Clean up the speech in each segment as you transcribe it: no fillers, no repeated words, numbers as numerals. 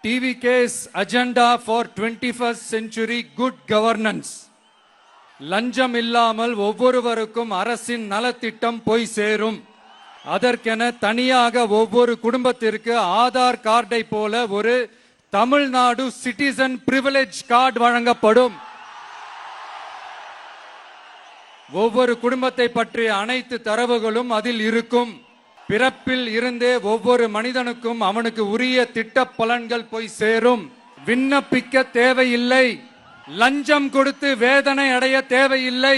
TVK's agenda for 21st century good governance. லஞ்சம் இல்லாமல் ஒவ்வொருவருக்கும் அரசின் நலத்திட்டம் போய் சேரும். அதற்கென தனியாக ஒவ்வொரு குடும்பத்திற்கு ஆதார் கார்டை போல ஒரு தமிழ்நாடு சிட்டிசன் பிரிவிலேஜ் கார்டு வழங்கப்படும். ஒவ்வொரு குடும்பத்தை பற்றிய அனைத்து தரவுகளும் அதில் இருக்கும். பிறப்பில் இருந்தே ஒவ்வொரு மனிதனுக்கும் அவனுக்கு உரிய திட்ட பலன்கள் போய் சேரும். விண்ணப்பிக்க தேவையில்லை, லஞ்சம் கொடுத்து வேதனை அடைய தேவையில்லை.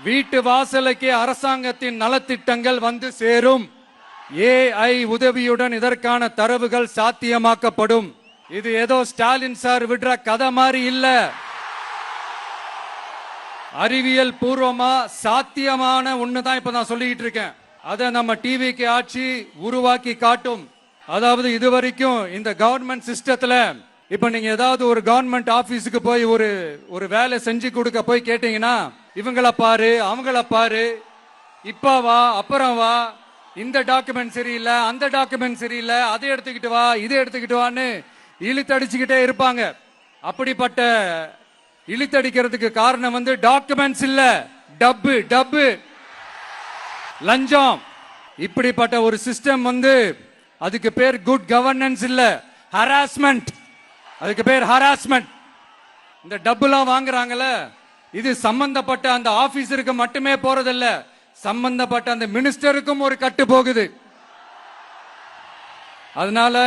வீட்டு வாசலுக்கே அரசாங்கத்தின் நலத்திட்டங்கள் வந்து சேரும். AI உதவியுடன் இதற்கான தரவுகள் சாத்தியமாக்கப்படும். இது ஏதோ ஸ்டாலின் சார் விடுற கதை மாதிரி இல்ல, அறிவியல் பூர்வமா சாத்தியமான ஒண்ணுதான் இப்ப நான் சொல்லிட்டு இருக்கேன். அதை நம்ம டிவிக்கு ஆட்சி உருவாக்கி காட்டும். அதாவது இதுவரைக்கும் இந்த கவர்மெண்ட் சிஸ்டத்துல இப்ப நீங்க ஏதாவது ஒரு கவர்மெண்ட் ஆபீஸுக்கு போய் ஒரு வேலை செஞ்சு கொடுக்க போய் கேட்டீங்கன்னா, இவங்கள பாரு அவங்கள பாரு, இப்ப வா அப்புறம் வா, இந்த டாக்குமெண்ட் சரியில்லை அந்த டாக்குமெண்ட் சரியில்லை, அதை எடுத்துக்கிட்டு வா இதை எடுத்துக்கிட்டு வான்னு இழுத்தடிச்சுக்கிட்டே இருப்பாங்க. அப்படிப்பட்ட இழுத்தடிக்கிறதுக்கு காரணம் டாக்குமெண்ட்ஸ் இல்ல, டப்பு லஞ்சம். இப்படிப்பட்ட ஒரு சிஸ்டம் அதுக்கு பேர் குட் கவர்னன்ஸ் இல்ல, ஹராஸ்மெண்ட். அதுக்கு பேர் ஹராஸ்மெண்ட். இந்த டப்புலாம் வாங்குறாங்கல்ல, இது சம்பந்தப்பட்ட அந்த ஆபீசருக்கு மட்டுமே போறதில்ல, சம்பந்தப்பட்ட அந்த மினிஸ்டருக்கும் ஒரு கட்டு போகுது. அதனால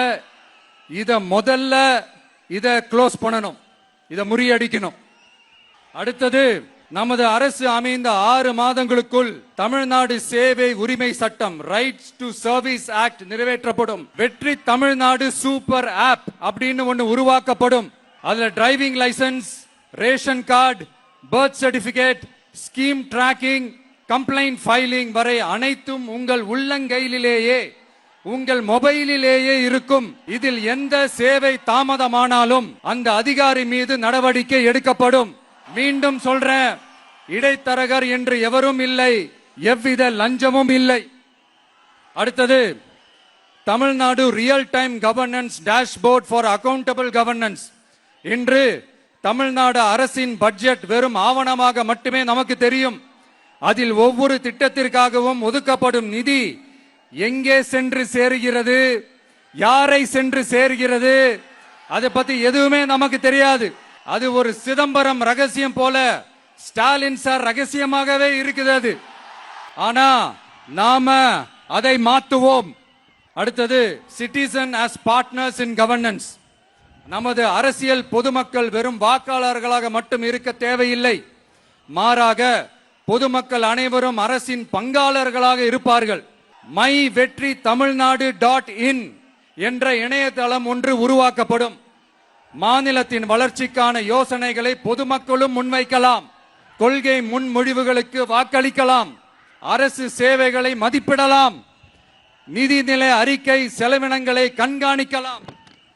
முதல்ல இத க்ளோஸ் பண்ணணும், இத முறியடிக்கணும். அடுத்தது, நமது அரசு அமைந்த 6 மாதங்களுக்குள் தமிழ்நாடு சேவை உரிமை சட்டம் ரைட்ஸ் டு சர்வீஸ் ஆக்ட் நிறைவேற்றப்படும். வெற்றி தமிழ்நாடு சூப்பர் ஆப் அப்படின்னு ஒன்னு உருவாக்கப்படும். அதுல driving licence, ration card, birth certificate, scheme tracking, complaint filing வரை அனைத்தும் உங்கள் உள்ளங்கையிலேயே உங்கள் மொபைலிலேயே இருக்கும். இதில் எந்த சேவை தாமதமானாலும் அந்த அதிகாரி மீது நடவடிக்கை எடுக்கப்படும். மீண்டும் சொல்றேன், இடைத்தரகர் என்று எவரும் இல்லை, எவ்வித லஞ்சமும் இல்லை. அடுத்தது, Tamil Nadu real time governance dashboard for accountable governance. இன்று தமிழ்நாடு அரசின் பட்ஜெட் வெறும் ஆவணமாக மட்டுமே நமக்கு தெரியும். அதில் ஒவ்வொரு திட்டத்திற்காகவும் ஒதுக்கப்படும் நிதி எங்கே சென்று சேருகிறது, யாரை சென்று சேர்கிறது, அதை பத்தி எதுவுமே நமக்கு தெரியாது. அது ஒரு சிதம்பரம் ரகசியம் போல ஸ்டாலின் சார் ரகசியமாகவே இருக்குது. ஆனா நாம அதை மாற்றுவோம். அடுத்தது, சிட்டிசன் as பார்ட்னர்ஸ் இன் கவர்னன்ஸ். நமது அரசியல் பொதுமக்கள் வெறும் வாக்காளர்களாக மட்டும் இருக்க தேவையில்லை, மாறாக பொதுமக்கள் அனைவரும் அரசின் பங்காளர்களாக இருப்பார்கள். மை வெற்றி தமிழ்நாடு .in என்ற இணையதளம் ஒன்று உருவாக்கப்படும். மாநிலத்தின் வளர்ச்சிக்கான யோசனைகளை பொதுமக்களும் முன்வைக்கலாம், கொள்கை முன்மொழிவுகளுக்கு வாக்களிக்கலாம், அரசு சேவைகளை மதிப்பிடலாம், நிதிநிலை அறிக்கை செலவினங்களை கண்காணிக்கலாம்.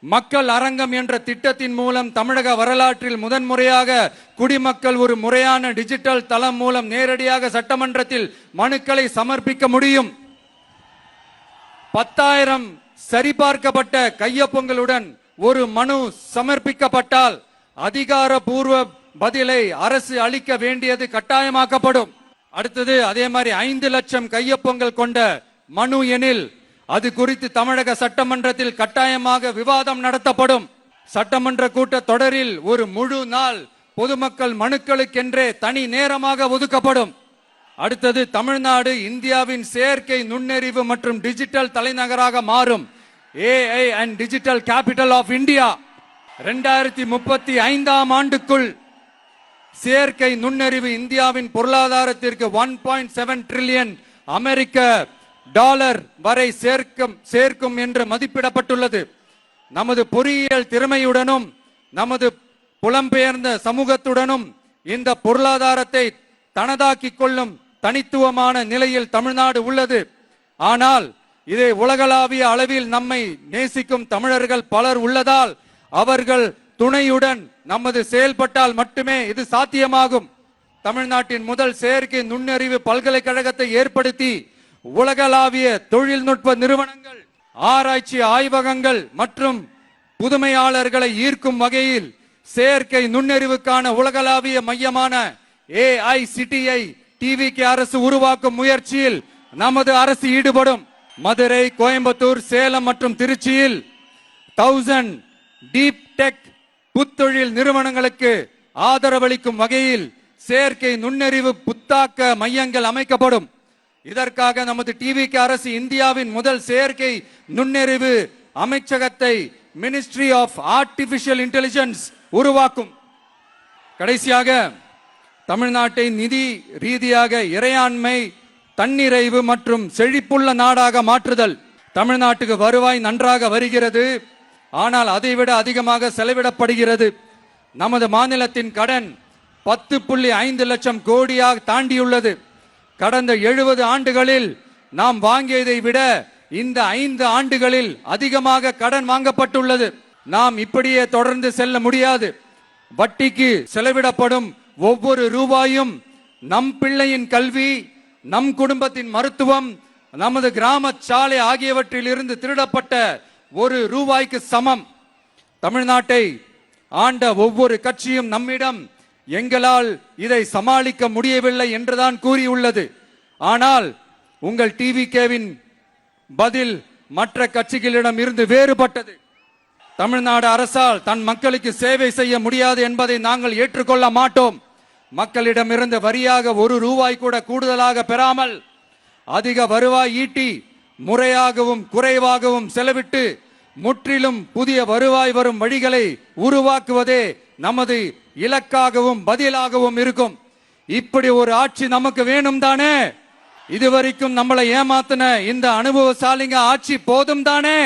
மக்கள் அரங்கம் என்ற திட்டத்தின் மூலம் தமிழக வரலாற்றில் முதன்முறையாக குடிமக்கள் ஒரு முறையான டிஜிட்டல் தளம் மூலம் நேரடியாக சட்டமன்றத்தில் மனுக்களை சமர்ப்பிக்க முடியும். 10,000 சரிபார்க்கப்பட்ட கையொப்பங்களுடன் ஒரு மனு சமர்ப்பிக்கப்பட்டால் அதிகாரப்பூர்வ பதிலை அரசு அளிக்க வேண்டியது கட்டாயமாக்கப்படும். அடுத்தது, அதே மாதிரி 5 லட்சம் கையொப்பங்கள் கொண்ட மனு எனில் அது குறித்து தமிழக சட்டமன்றத்தில் கட்டாயமாக விவாதம் நடத்தப்படும். சட்டமன்ற கூட்ட தொடரில் ஒரு முழு நாள் பொதுமக்கள் மனுக்களுக்கென்றே தனி நேரமாக ஒதுக்கப்படும். அடுத்தது, தமிழ்நாடு இந்தியாவின் செயற்கை நுண்ணறிவு மற்றும் டிஜிட்டல் தலைநகராக மாறும். AI and Digital Capital of India. 2035ஆம் ஆண்டுக்குள் செயற்கை நுண்ணறிவு இந்தியாவின் பொருளாதாரத்திற்கு 1.7 டிரில்லியன் அமெரிக்க டாலர் வரை சேர்க்கும் என்று மதிப்பிடப்பட்டுள்ளது. நமது பொறியியல் திறமையுடனும் நமது புலம்பெயர்ந்த சமூகத்துடனும் இந்த பொருளாதாரத்தை தனதாக்கிக் கொள்ளும் தனித்துவமான நிலையில் தமிழ்நாடு உள்ளது. ஆனால் இதை உலகளாவிய அளவில் நம்மை நேசிக்கும் தமிழர்கள் பலர் உள்ளதால் அவர்கள் துணையுடன் நமது செயல்பட்டால் மட்டுமே இது சாத்தியமாகும். தமிழ்நாட்டின் முதல் செயற்கை நுண்ணறிவு பல்கலைக்கழகத்தை ஏற்படுத்தி உலகளாவிய தொழில்நுட்ப நிறுவனங்கள் ஆராய்ச்சி ஆய்வகங்கள் மற்றும் புதுமையாளர்களை ஈர்க்கும் வகையில் செயற்கை நுண்ணறிவுக்கான உலகளாவிய மையமான AICTI டிவிகே அரசு உருவாக்கும் முயற்சியில் நமது அரசு ஈடுபடும். மதுரை, கோயம்புத்தூர், சேலம் மற்றும் திருச்சியில் 1000 டீப் டெக் புத்தொழில் நிறுவனங்களுக்கு ஆதரவளிக்கும் வகையில் செயற்கை நுண்ணறிவு புத்தாக்க மையங்கள் அமைக்கப்படும். இதற்காக நமது டிவிகே அரசு இந்தியாவின் முதல் செயற்கை நுண்ணறிவு அமைச்சகத்தை மினிஸ்ட்ரி ஆஃப் ஆர்டிபிஷியல் இன்டெலிஜென்ஸ் உருவாக்கும். கடைசியாக தமிழ்நாட்டை நிதி ரீதியாக இறையாண்மை, தன்னிறைவு மற்றும் செழிப்புள்ள நாடாக மாற்றுதல். தமிழ்நாட்டுக்கு வருவாய் நன்றாக வருகிறது, ஆனால் அதைவிட அதிகமாக செலவிடப்படுகிறது. நமது மாநிலத்தின் கடன் 10.5 லட்சம் கோடியாக தாண்டியுள்ளது. கடந்த 70 ஆண்டுகளில் நாம் வாங்கியதை விட இந்த 5 ஆண்டுகளில் அதிகமாக கடன் வாங்கப்பட்டுள்ளது. நாம் இப்படியே தொடர்ந்து செல்ல முடியாது. வட்டிக்கு செலவிடப்படும் ஒவ்வொரு ரூபாயும் நம் பிள்ளையின் கல்வி, நம் குடும்பத்தின் மருத்துவம், நமது கிராம சாலை ஆகியவற்றில் இருந்து திருடப்பட்ட ஒரு ரூபாய்க்கு சமம். தமிழ்நாட்டை ஆண்ட ஒவ்வொரு கட்சியும் நம்மிடம் எங்களால் இதை சமாளிக்க முடியவில்லை என்றுதான் கூறியுள்ளது. ஆனால் உங்கள் டிவிகேவின் பதில் மற்ற கட்சிகளிடம் இருந்து வேறுபட்டது. தமிழ்நாடு அரசால் தன் மக்களுக்கு சேவை செய்ய முடியாது என்பதை நாங்கள் ஏற்றுக்கொள்ள மாட்டோம். மக்களிடமிருந்து வரியாக ஒரு ரூபாய் கூட கூடுதலாக பெறாமல் அதிக வருவாய் ஈட்டி முறையாகவும் குறைவாகவும் செலவிட்டு முற்றிலும் புதிய வருவாய் வரும் வழிகளை உருவாக்குவதே நமது இலக்காகவும் பதிலாகவும் இருக்கும். இப்படி ஒரு ஆட்சி நமக்கு வேணும் தானே? இதுவரைக்கும் நம்மளை ஏமாத்தின இந்த அனுபவசாலிங்க ஆட்சி போதும் தானே?